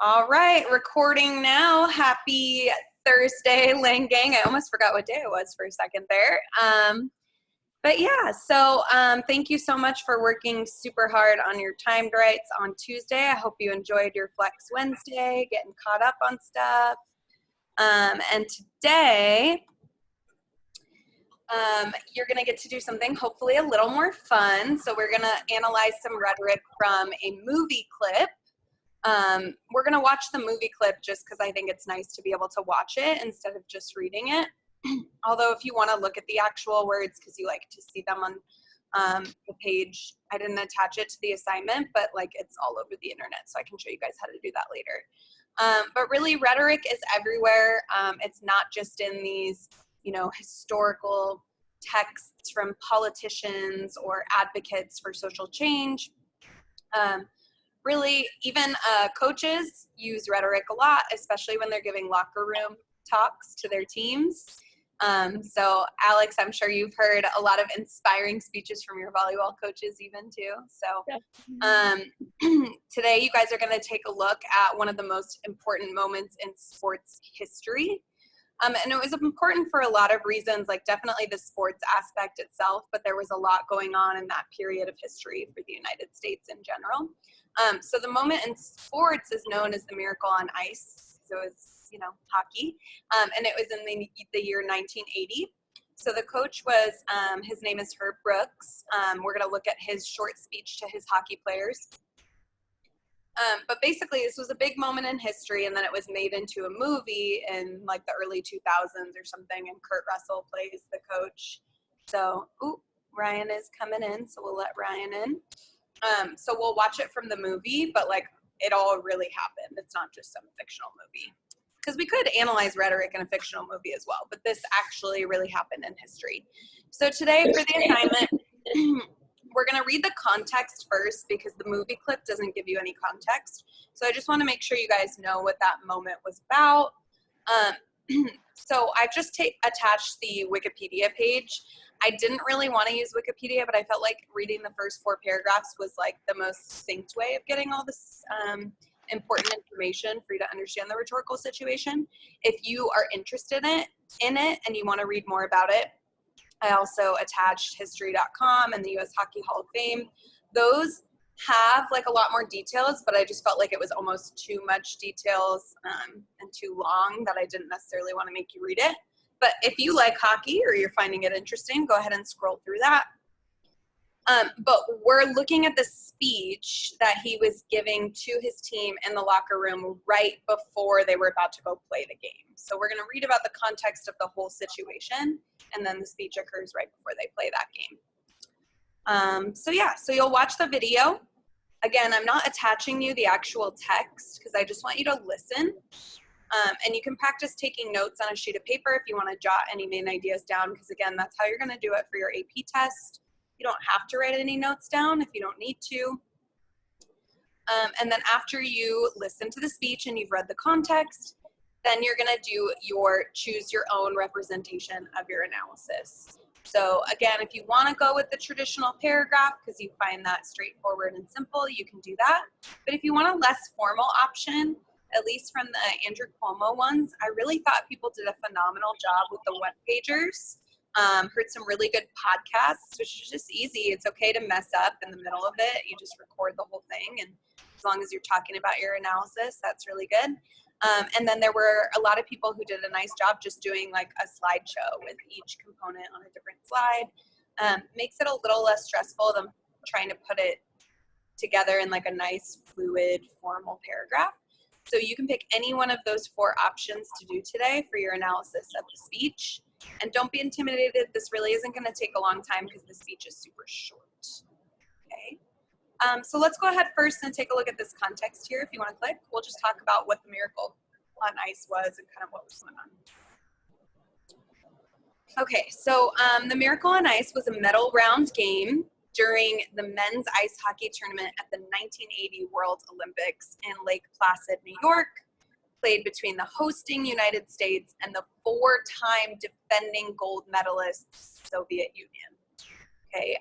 All right, recording now. Happy Thursday, Lang Gang. I almost forgot what day it was for a second there. But yeah, so thank you so much for working super hard on your timed rights on Tuesday. I hope you enjoyed your Flex Wednesday, getting caught up on stuff. And today, you're going to get to do something hopefully a little more fun. So we're going to analyze some rhetoric from a movie clip. We're going to watch the movie clip just because I think it's nice to be able to watch it instead of just reading it. Although if you want to look at the actual words because you like to see them on the page, I didn't attach it to the assignment, but like it's all over the internet, so I can show you guys how to do that later. But really, rhetoric is everywhere. It's not just in these, historical texts from politicians or advocates for social change. Really, even coaches use rhetoric a lot, especially when they're giving locker room talks to their teams. So Alex, I'm sure you've heard a lot of inspiring speeches from your volleyball coaches even too. So today you guys are going to take a look at one of the most important moments in sports history. And it was important for a lot of reasons, like definitely the sports aspect itself, but there was a lot going on in that period of history for the United States in general. So the moment in sports is known as the Miracle on Ice. So it's, hockey. And it was in the year 1980. So the coach was, his name is Herb Brooks. We're going to look at his short speech to his hockey players. But basically, this was a big moment in history, and then it was made into a movie in like the early 2000s or something, and Kurt Russell plays the coach. So, Ryan is coming in, so we'll let Ryan in. So we'll watch it from the movie, but like it all really happened. It's not just some fictional movie. Because we could analyze rhetoric in a fictional movie as well, but this actually really happened in history. So today for the assignment, we're going to read the context first because the movie clip doesn't give you any context. So I just want to make sure you guys know what that moment was about. So I've just attached the Wikipedia page. I didn't really want to use Wikipedia, but I felt like reading the first 4 paragraphs was like the most succinct way of getting all this important information for you to understand the rhetorical situation. If you are interested in it and you want to read more about it, I also attached history.com and the US Hockey Hall of Fame. Those have like a lot more details, but I just felt like it was almost too much details and too long that I didn't necessarily want to make you read it. But if you like hockey or you're finding it interesting, go ahead and scroll through that. But we're looking at the speech that he was giving to his team in the locker room right before they were about to go play the game. So we're going to read about the context of the whole situation, and then the speech occurs right before they play that game. So you'll watch the video. Again, I'm not attaching you the actual text because I just want you to listen. And you can practice taking notes on a sheet of paper if you want to jot any main ideas down, because again, that's how you're going to do it for your AP test. You don't have to write any notes down if you don't need to. And then after you listen to the speech and you've read the context, then you're going to do choose your own representation of your analysis. So again, if you want to go with the traditional paragraph because you find that straightforward and simple, you can do that. But if you want a less formal option, at least from the Andrew Cuomo ones, I really thought people did a phenomenal job with the one-pagers. Heard some really good podcasts, which is just easy. It's okay to mess up in the middle of it. You just record the whole thing, and as long as you're talking about your analysis, that's really good. And then there were a lot of people who did a nice job just doing like a slideshow with each component on a different slide. Makes it a little less stressful than trying to put it together in like a nice, fluid, formal paragraph. So you can pick any one of those 4 options to do today for your analysis of the speech. And don't be intimidated. This really isn't going to take a long time because the speech is super short. Okay. So let's go ahead first and take a look at this context here. If you want to click, we'll just talk about what the Miracle on Ice was and kind of what was going on. Okay, so the Miracle on Ice was a medal round game during the men's ice hockey tournament at the 1980 World Olympics in Lake Placid, New York, played between the hosting United States and the 4-time defending gold medalists, Soviet Union. Okay,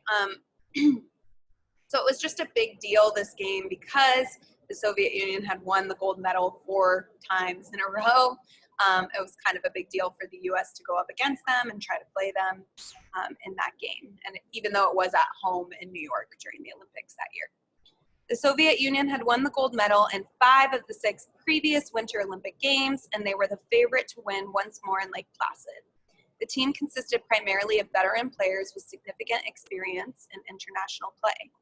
so it was just a big deal, this game, because The Soviet Union had won the gold medal 4 times in a row. It was kind of a big deal for the US to go up against them and try to play them in that game. And even though it was at home in New York during the Olympics that year. The Soviet Union had won the gold medal in 5 of the 6 previous Winter Olympic Games, and they were the favorite to win once more in Lake Placid. The team consisted primarily of veteran players with significant experience in international play.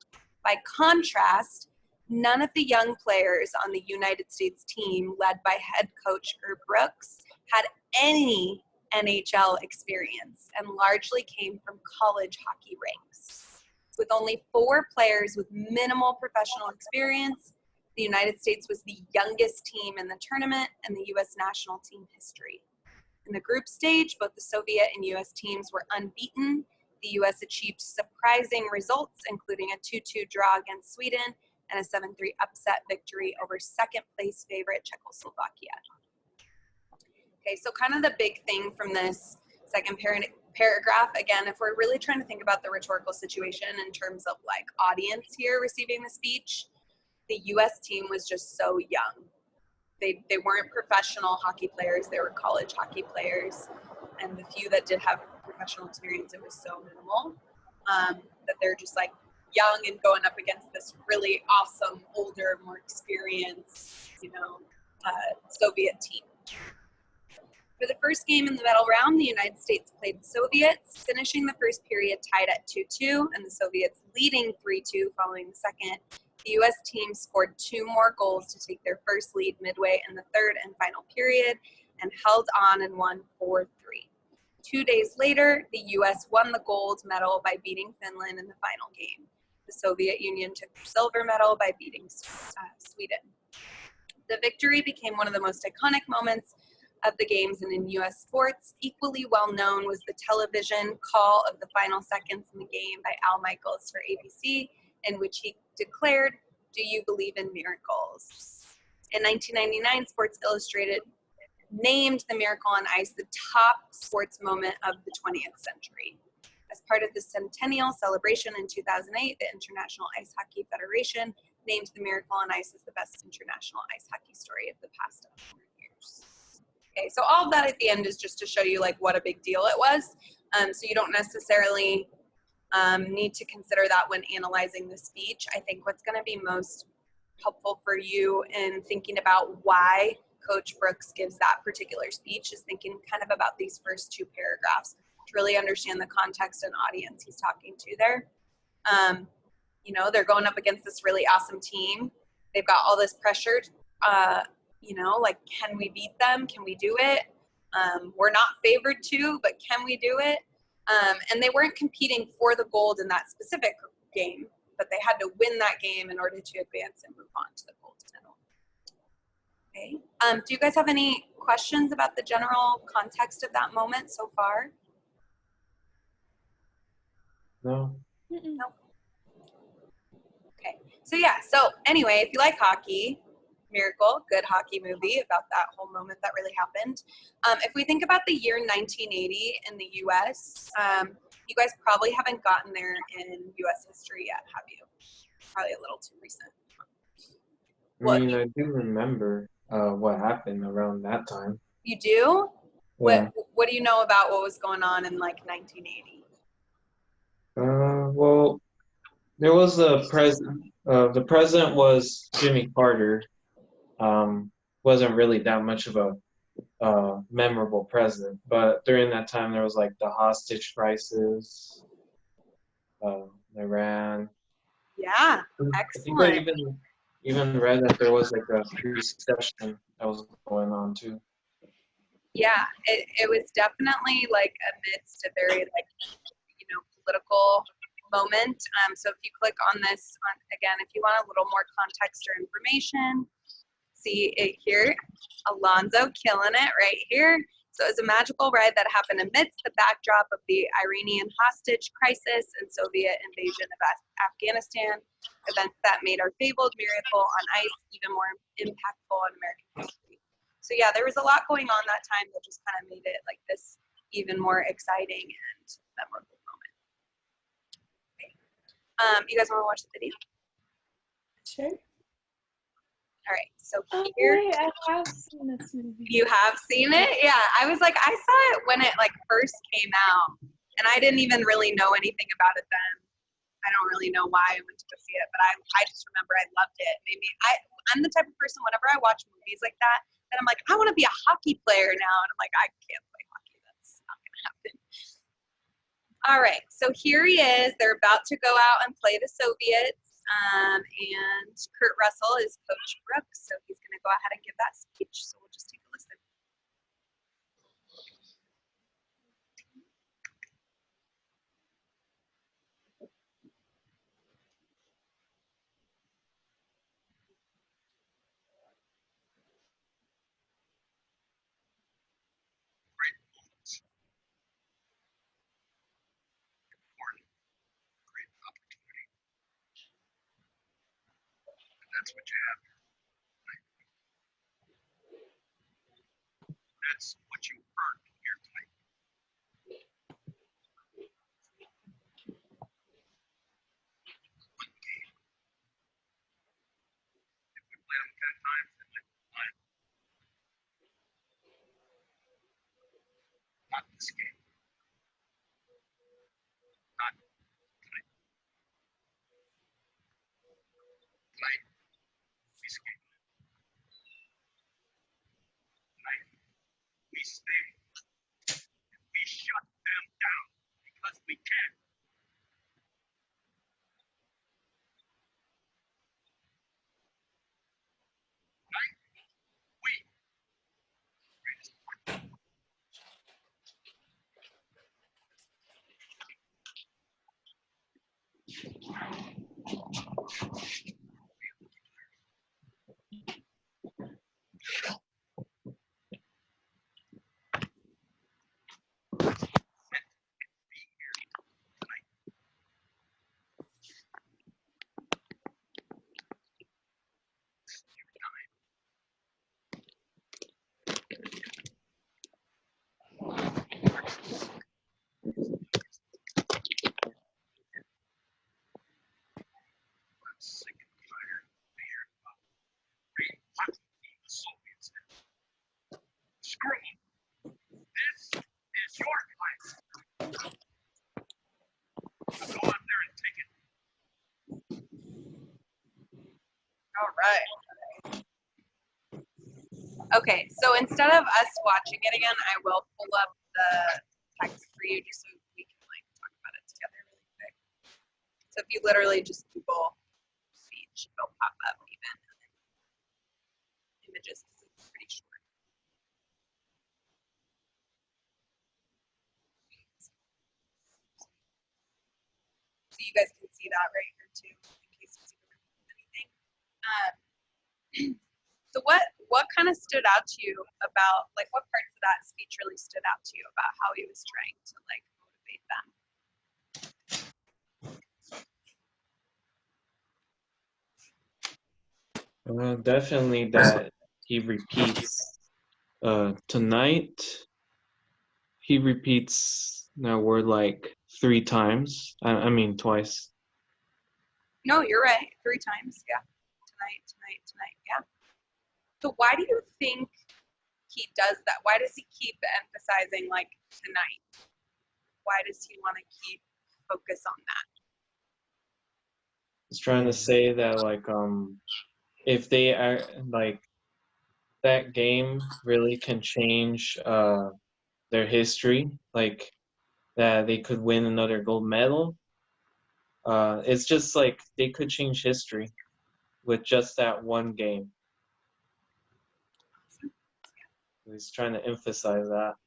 By contrast, none of the young players on the United States team, led by head coach Herb Brooks, had any NHL experience and largely came from college hockey ranks. With only 4 players with minimal professional experience, the United States was the youngest team in the tournament and the U.S. national team history. In the group stage, both the Soviet and U.S. teams were unbeaten. The U.S. achieved surprising results, including a 2-2 draw against Sweden and a 7-3 upset victory over second-place favorite Czechoslovakia. Okay, so kind of the big thing from this second paragraph, again, if we're really trying to think about the rhetorical situation in terms of like audience here receiving the speech, the U.S. team was just so young. They weren't professional hockey players, they were college hockey players, and the few that did have professional experience, it was so minimal that they're just like young and going up against this really awesome, older, more experienced, Soviet team. For the first game in the medal round, the United States played the Soviets, finishing the first period tied at 2-2, and the Soviets leading 3-2 following the second. The U.S. team scored 2 more goals to take their first lead midway in the third and final period and held on and won 4-3. 2 days later, the U.S. won the gold medal by beating Finland in the final game. The Soviet Union took the silver medal by beating Sweden. The victory became one of the most iconic moments of the games, and in U.S. sports, equally well known was the television call of the final seconds in the game by Al Michaels for ABC, in which he declared, "Do you believe in miracles?" In 1999, Sports Illustrated named the Miracle on Ice the top sports moment of the 20th century. As part of the centennial celebration in 2008, the International Ice Hockey Federation named the Miracle on Ice as the best international ice hockey story of the past 100 years. Okay, so all of that at the end is just to show you like what a big deal it was. So you don't necessarily need to consider that when analyzing the speech. I think what's going to be most helpful for you in thinking about why Coach Brooks gives that particular speech is thinking kind of about these first 2 paragraphs to really understand the context and audience he's talking to there. They're going up against this really awesome team. They've got all this pressure, like, can we beat them? Can we do it? We're not favored to, but can we do it? And they weren't competing for the gold in that specific game, but they had to win that game in order to advance and move on to the gold medal. Okay. Do you guys have any questions about the general context of that moment so far? No. No. Okay. So anyway, if you like hockey, Miracle, good hockey movie about that whole moment that really happened. If we think about the year 1980 in the U.S., you guys probably haven't gotten there in U.S. history yet, have you? Probably a little too recent. I mean, I do remember what happened around that time. You do? Yeah. What do you know about what was going on in like 1980? Well, there was a president. The president was Jimmy Carter. Wasn't really that much of a memorable president, but during that time there was like the hostage crisis, Iran. Yeah, excellent. I think I even read that there was like a recession that was going on too. Yeah, it was definitely like amidst a very like political moment. So if you click on this, again, if you want a little more context or information, see it here. Alonzo killing it right here. So it was a magical ride that happened amidst the backdrop of the Iranian hostage crisis and Soviet invasion of Afghanistan, events that made our fabled Miracle on Ice even more impactful in American history. So yeah, there was a lot going on that time that just kind of made it like this even more exciting and memorable moment. Okay. You guys want to watch the video? Sure. All right, so Oh, here wait, I have seen this movie. you have seen it. Yeah, I was like, I saw it when it like first came out, and I didn't even really know anything about it then. I don't really know why I went to go see it, but I just remember I loved it. Maybe I'm the type of person whenever I watch movies like that, then I'm like, I want to be a hockey player now, and I'm like, I can't play hockey. That's not gonna happen. All right, so here he is. They're about to go out and play the Soviets, and Kurt Russell is Coach Brooks, so he's gonna go ahead and give that speech. So we'll just take a listen. That's what you have. That's what you earned here tonight. One game. If we play them 10 times, then we win. Not this game. Not tonight. Tonight, we skate. Tonight, we stay. And we shut them down because we can. Tonight, we. Greatest part. Be here tonight. This is your time. I'm sick and tired of hearing about great hockey team the Soviets have. Screw them. This is your time. Go out there and take it. All right. Okay, so instead of us watching it again, I will pull up the text for you just so we can like talk about it together really quick. So if you literally just Google speech, it'll pop up even images because it's pretty short. So you guys can see that right here too, in case you see anything. So what kind of stood out to you about like what parts of that speech really stood out to you about how he was trying to like motivate them? Definitely that he repeats tonight. He repeats that word like 3 times. I mean twice. No, you're right. 3 times. Yeah. Tonight. Yeah. So why do you think he does that? Why does he keep emphasizing like tonight? Why does he want to keep focus on that? He's trying to say that like if they are like that game really can change their history, like that they could win another gold medal. It's just like they could change history with just that one game. He's trying to emphasize that.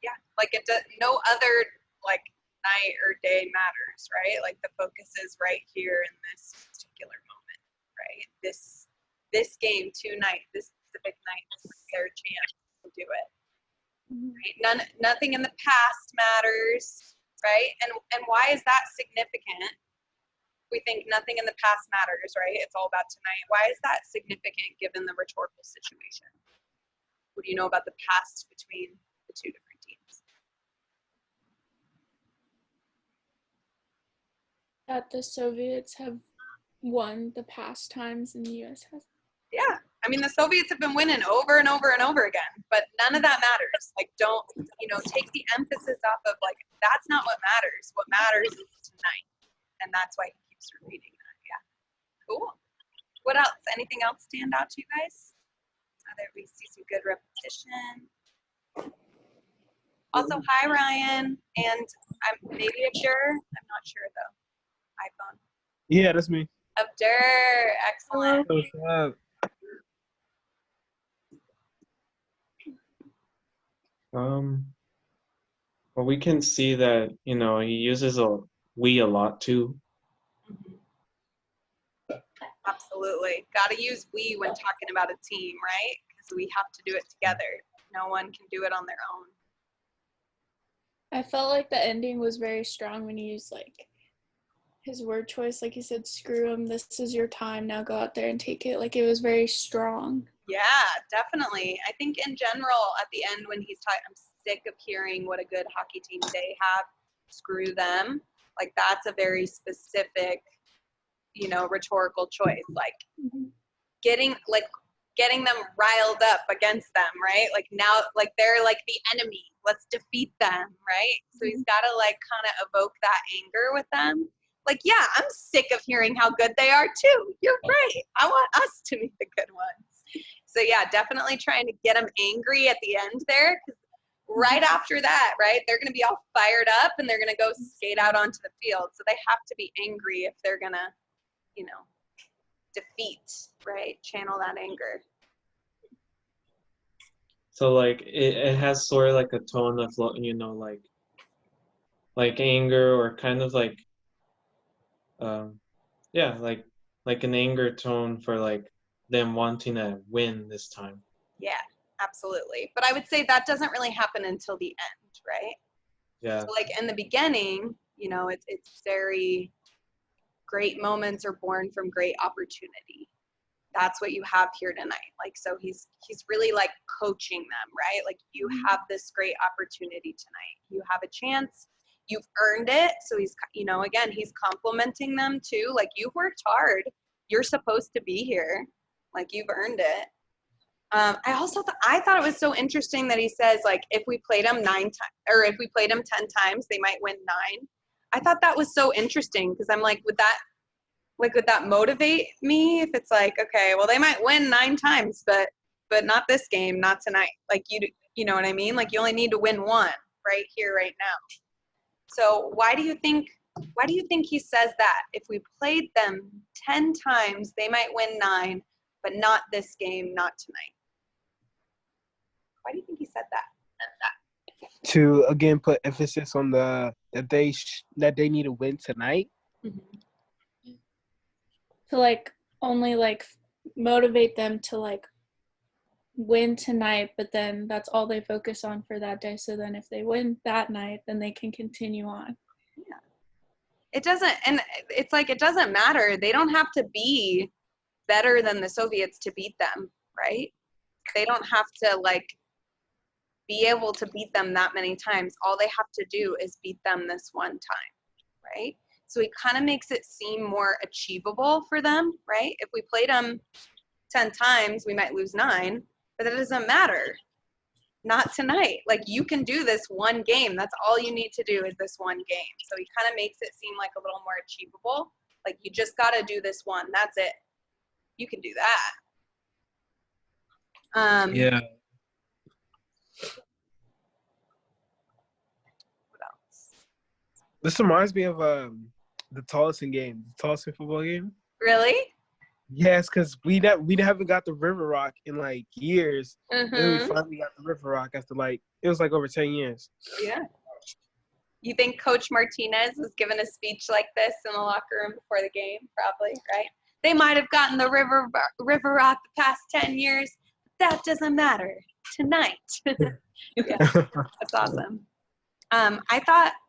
Yeah, like it does. No other like night or day matters, right? Like the focus is right here in this particular moment, right? This game tonight, this specific night, this is their chance to do it. Right? Nothing in the past matters, right? And why is that significant? We think nothing in the past matters, right? It's all about tonight. Why is that significant given the rhetorical situation? What do you know about the past between the two different teams? That the Soviets have won the past times and the U.S. has. Yeah. I mean, the Soviets have been winning over and over and over again, but none of that matters. Like, don't, take the emphasis off of, like, that's not what matters. What matters is tonight. And that's why he keeps repeating that. Yeah. Cool. What else? Anything else stand out to you guys? There we see some good repetition. Also, hi, Ryan. And maybe Abdur. I'm not sure, though. iPhone. Yeah, that's me. Abdur. Excellent. What's up? Well, we can see that, he uses we a lot too. Absolutely. Got to use we when talking about a team, right? Because we have to do it together. No one can do it on their own. I felt like the ending was very strong when he used like his word choice. Like he said, screw him, this is your time, now go out there and take it. Like it was very strong. Yeah, definitely. I think in general, at the end when he's talking, I'm sick of hearing what a good hockey team they have. Screw them. Like that's a very specific, rhetorical choice. Like getting them riled up against them, right? Like now, like they're like the enemy. Let's defeat them, right? So he's got to like kind of evoke that anger with them. Like, yeah, I'm sick of hearing how good they are too. You're right. I want us to be the good ones. So yeah, definitely trying to get them angry at the end there. 'Cause right after that, right, they're going to be all fired up and they're going to go skate out onto the field. So they have to be angry if they're going to, defeat, right? Channel that anger. So like it has sort of like a tone of like anger or kind of like like an anger tone for like them wanting to win this time. Yeah, absolutely. But I would say that doesn't really happen until the end, right? Yeah. So like in the beginning, it's very great moments are born from great opportunity. That's what you have here tonight. Like, so he's really like coaching them, right? Like you have this great opportunity tonight. You have a chance. You've earned it. So he's, again, he's complimenting them too. Like you've worked hard. You're supposed to be here. Like you've earned it. I thought it was so interesting that he says like if we played them 9 times or if we played them 10 times, they might win 9. I thought that was so interesting because I'm like, would that motivate me if it's like, okay, well they might win 9 times, but not this game, not tonight. Like you know what I mean? Like you only need to win 1 right here, right now. So why do you think he says that? If we played them 10 times, they might win 9, but not this game, not tonight. Why do you think he said that? To again put emphasis on that they need to win tonight. Mm-hmm. To like only like motivate them to like win tonight, but then that's all they focus on for that day. So then if they win that night, then they can continue on. Yeah. It doesn't matter. They don't have to be better than the Soviets to beat them, right? They don't have to like be able to beat them that many times. All they have to do is beat them this one time, right? So he kind of makes it seem more achievable for them, right? If we played them 10 times, we might lose 9, but that doesn't matter. Not tonight. Like you can do this one game. That's all you need to do is this one game. So he kind of makes it seem like a little more achievable. Like you just got to do this one. That's it. You can do that. Yeah. What else? This reminds me of the Tolleson game, the Tolleson football game. Really? Yes, because we haven't got the River Rock in like years. Mm-hmm. And we finally got the River Rock after it was like over 10 years. Yeah. You think Coach Martinez was given a speech like this in the locker room before the game? Probably, right? They might have gotten the River Rock the past 10 years. But that doesn't matter. Tonight. Yeah, that's awesome.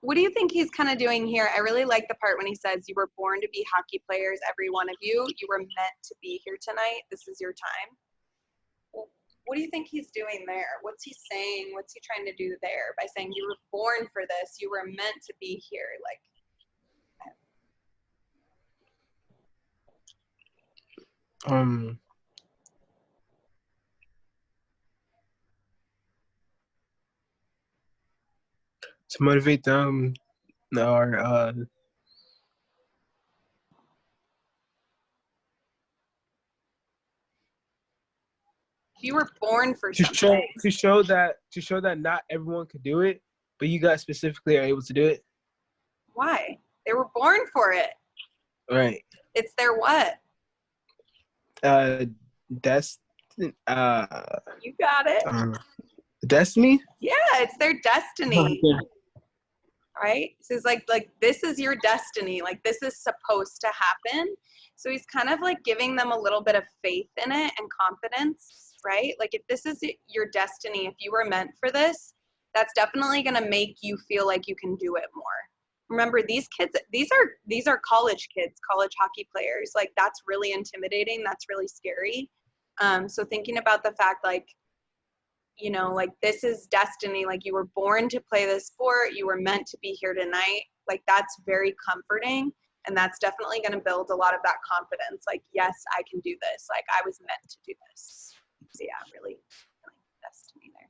What do you think he's kind of doing here? I really like the part when he says, you were born to be hockey players, every one of you. You were meant to be here tonight. This is your time. What do you think he's doing there? What's he saying? What's he trying to do there by saying you were born for this? You were meant to be here. Like, Um, to motivate them, or If you were born for to show something, to show that not everyone could do it, but you guys specifically are able to do it. why? They were born for it. Right. It's their what? That's You got it. destiny. Yeah, it's their destiny. Right? So it's like this is your destiny. Like this is supposed to happen. So he's kind of like giving them a little bit of faith in it and confidence, right? Like if this is your destiny, if you were meant for this, that's definitely going to make you feel like you can do it more. Remember, these kids, these are college kids, college hockey players. Like that's really intimidating. That's really scary. So thinking about the fact, like, you know, like this is destiny. Like you were born to play this sport. You were meant to be here tonight. Like that's very comforting. And that's definitely going to build a lot of that confidence. Like, yes, I can do this. Like I was meant to do this. So yeah, really destiny there.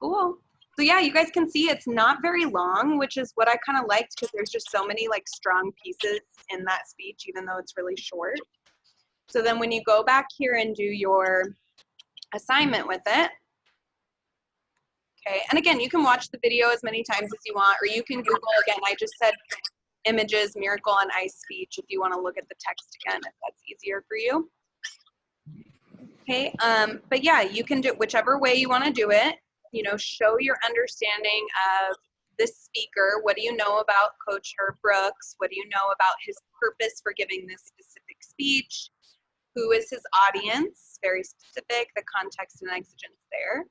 Cool. So yeah, you guys can see it's not very long, which is what I kind of liked because there's just so many like strong pieces in that speech, even though it's really short. So then when you go back here and do your assignment with it, okay, and again, you can watch the video as many times as you want, or you can Google, again, I just said images, miracle on ice speech, if you want to look at the text again, if that's easier for you. Okay, but yeah, you can do whichever way you want to do it. You know, show your understanding of this speaker. What do you know about Coach Herb Brooks? What do you know about his purpose for giving this specific speech? Who is his audience? Very specific, the context and exigence there.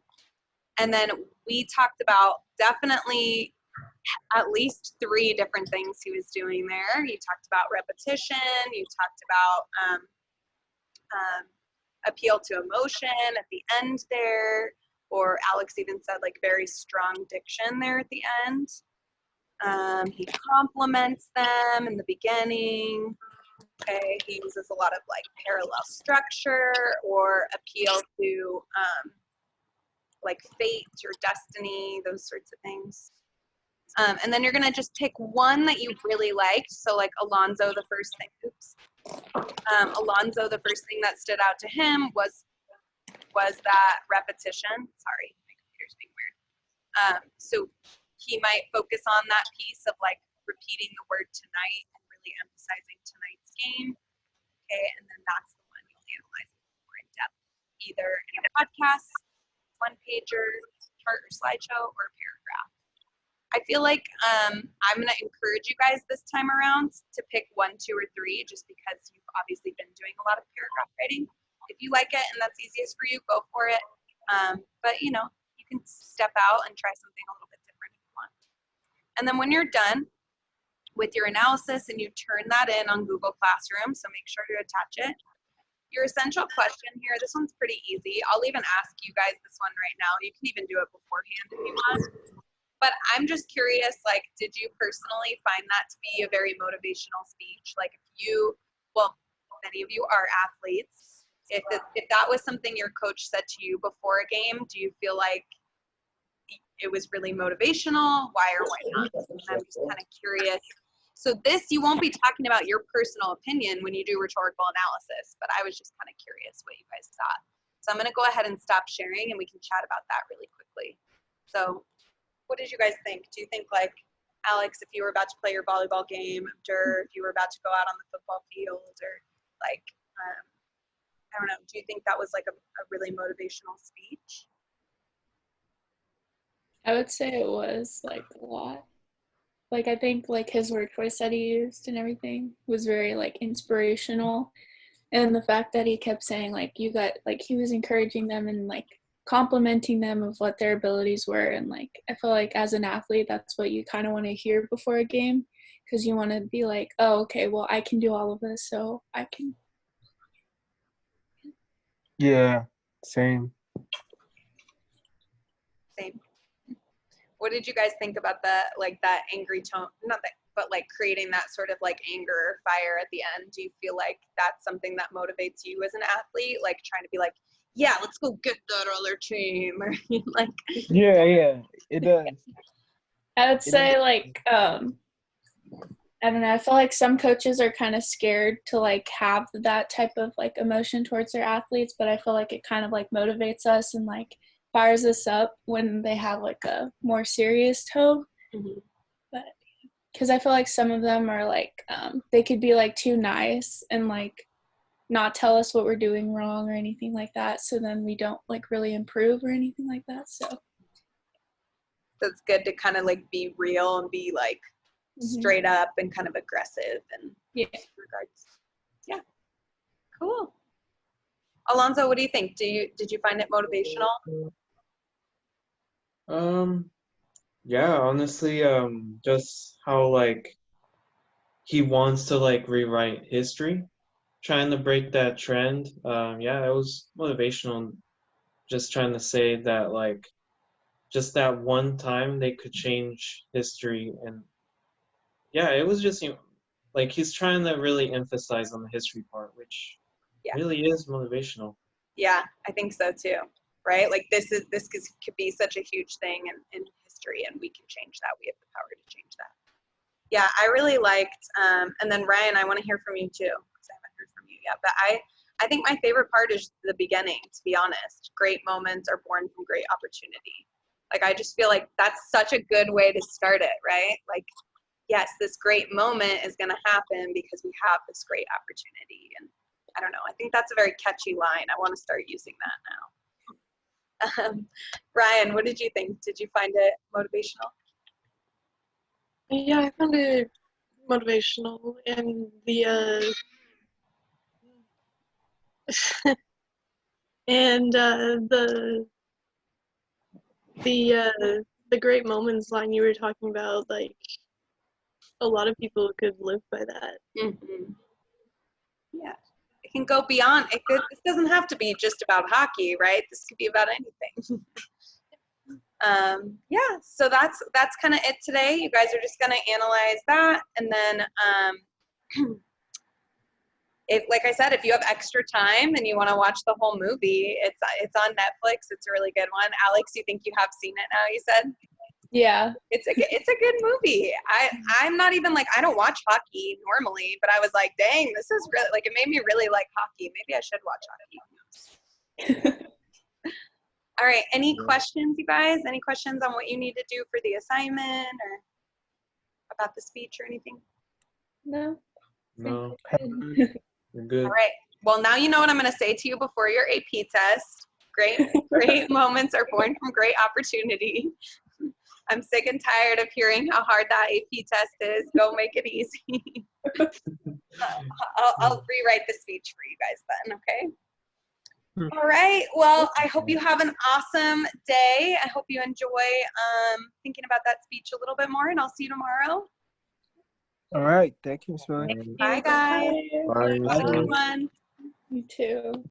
And then we talked about definitely at least 3 different things he was doing there. You talked about repetition. You talked about appeal to emotion at the end there. Or Alex even said like very strong diction there at the end. He compliments them in the beginning. Okay, he uses a lot of like parallel structure or appeal to like fate or destiny, those sorts of things. And then you're gonna just pick one that you really liked. So like Alonzo, the first thing, Alonzo, the first thing that stood out to him was that repetition. Sorry, my computer's being weird. So he might focus on that piece of like repeating the word tonight and really emphasizing tonight's game. Okay, and then that's the one you'll analyze more in depth, either in a podcast, one pager, chart or slideshow, or a paragraph. I feel like I'm going to encourage you guys this time around to pick 1, 2, or 3, just because you've obviously been doing a lot of paragraph writing. If you like it and that's easiest for you, go for it. But you know, you can step out and try something a little bit different if you want. And then when you're done with your analysis and you turn that in on Google Classroom, so make sure to attach it. Your essential question here, this one's pretty easy. I'll even ask you guys this one right now. You can even do it beforehand if you want. But I'm just curious, like, did you personally find that to be a very motivational speech? Like if you, well, many of you are athletes. If that was something your coach said to you before a game, do you feel like it was really motivational? Why or why not? I'm just kind of curious. So this, you won't be talking about your personal opinion when you do rhetorical analysis, but I was just kind of curious what you guys thought. So I'm going to go ahead and stop sharing and we can chat about that really quickly. So what did you guys think? Do you think like, Alex, if you were about to play your volleyball game, or if you were about to go out on the football field, or like, I don't know, do you think that was like a really motivational speech? I would say it was like a lot. Like I think like his word choice that he used and everything was very like inspirational. And the fact that he kept saying like you got, like he was encouraging them and like complimenting them of what their abilities were. And like I feel like as an athlete that's what you kind of want to hear before a game, because you want to be like, oh okay, well I can do all of this, so I can. Yeah, same. Same. What did you guys think about the, like that angry tone, not that, but like creating that sort of like anger or fire at the end. Do you feel like that's something that motivates you as an athlete? Like trying to be like, yeah, let's go get that other team, or like, Yeah, it does. I would say like I don't know, I feel like some coaches are kind of scared to like have that type of like emotion towards their athletes, but I feel like it kind of like motivates us and like fires us up when they have like a more serious tone. Mhm. But because I feel like some of them are like they could be like too nice and like not tell us what we're doing wrong or anything like that, so then we don't like really improve or anything like that. So it's good to kind of like be real and be like straight up and kind of aggressive and Yeah. regards. Yeah, cool. Alonzo, what do you think? Did you find it motivational? Yeah, honestly, just how like he wants to like rewrite history, trying to break that trend. Yeah, it was motivational. Just trying to say that like just that one time they could change history, and yeah, it was just like he's trying to really emphasize on the history part, which Yeah. really is motivational. Yeah, I think so too. Right? Like this could be such a huge thing in history, and we can change that. We have the power to change that. Yeah, I really liked, and then Ryan, I want to hear from you too, because I haven't heard from you yet. But I think my favorite part is the beginning, to be honest. Great moments are born from great opportunity. Like, I just feel like that's such a good way to start it, right? Like, yes, this great moment is going to happen because we have this great opportunity. And I don't know, I think that's a very catchy line. I want to start using that now. Ryan, what did you think? Did you find it motivational? Yeah, I found it motivational, and and the great moments line you were talking about, like a lot of people could live by that. Mm-hmm. Yeah, it can go beyond. This doesn't have to be just about hockey, right? This could be about anything. Yeah, so that's kind of it today. You guys are just gonna analyze that, and then if, like I said, if you have extra time and you want to watch the whole movie, it's on Netflix. It's a really good one. Alex, you think you have seen it now? You said. Yeah. It's a good movie. I'm not even like, I don't watch hockey normally, but I was like, dang, this is really like, it made me really like hockey. Maybe I should watch hockey. All right. Any questions, you guys? Any questions on what you need to do for the assignment or about the speech or anything? No. No, you're good. All right. Well, now you know what I'm going to say to you before your AP test. Great moments are born from great opportunity. I'm sick and tired of hearing how hard that AP test is. Go make it easy. I'll rewrite the speech for you guys then, okay? All right. Well, I hope you have an awesome day. I hope you enjoy thinking about that speech a little bit more, and I'll see you tomorrow. All right. Thank you, Miss Millie. Bye, guys. Bye. Have a good one. You too.